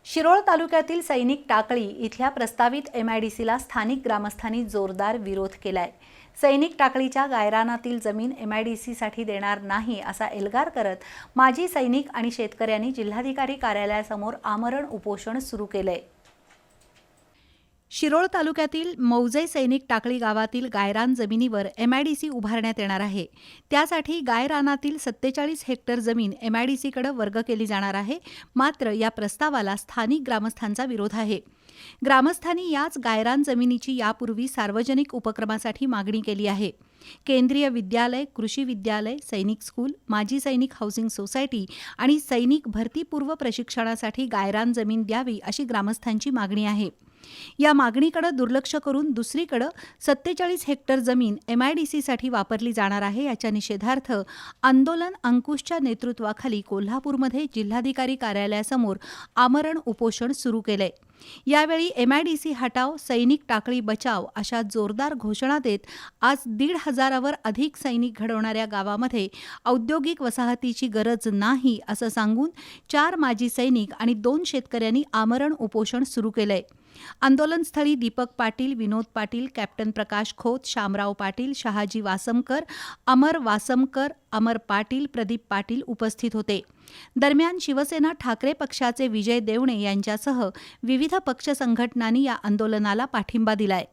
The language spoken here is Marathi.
शिरोळ तालुक्यातील सैनिक टाकळी इथल्या प्रस्तावित एमआयडीसीला स्थानिक ग्रामस्थांनी जोरदार विरोध केलाय। सैनिक टाकळीच्या गायरानातील जमीन एमआयडीसीसाठी देणार नाही असा एल्गार करत माजी सैनिक आणि शेतकऱ्यांनी जिल्हाधिकारी कार्यालयासमोर आमरण उपोषण सुरू केलंय। शिरोळ तालुक्यातील मौजे सैनिक टाकळी गावातील गायरान जमिनीवर एमआयडीसी उभारण्यात येणार आहे। त्यासाठी गायरानातील 47 हेक्टर जमीन एमआयडीसीकडे वर्ग केली जाणार आहे। मात्र या प्रस्तावाला स्थानिक ग्रामस्थांचा विरोध आहे। ग्रामस्थांनी याच गायरान जमिनीची यापूर्वी सार्वजनिक उपक्रमासाठी मागणी केली आहे। केंद्रीय विद्यालय, कृषी विद्यालय, सैनिक स्कूल, माजी सैनिक हाऊसिंग सोसायटी आणि सैनिक भरतीपूर्व प्रशिक्षणासाठी गायरान जमीन द्यावी अशी ग्रामस्थांची मागणी आहे। या मागणीकडे दुर्लक्ष करून दुसरीकडे 47 हेक्टर जमीन एमआयडीसीसाठी वापरली जाणार आहे। याच्या निषेधार्थ आंदोलन अंकुशच्या नेतृत्वाखाली कोल्हापूरमध्ये जिल्हाधिकारी कार्यालयासमोर आमरण उपोषण सुरू केले। यावेळी एमआयडीसी हटाव, सैनिक टाकळी बचाव अशा जोरदार घोषणा देत आज 1,500वर अधिक सैनिक घडवणाऱ्या गावामध्ये औद्योगिक वसाहतीची गरज नाही असं सांगून 4 माजी सैनिक आणि 2 शेतकऱ्यांनी आमरण उपोषण सुरू केलंय। आंदोलनस्थळी दीपक पाटील, विनोद पाटील, कॅप्टन प्रकाश खोत, शामराव पाटील, शहाजी वासमकर, अमर वासमकर, अमर पाटील, प्रदीप पाटील उपस्थित होते। दरम्यान शिवसेना ठाकरे पक्षाचे विजय देवणे यांच्यासह विविध पक्ष संघटनांनी या आंदोलनाला पाठिंबा दिलाय।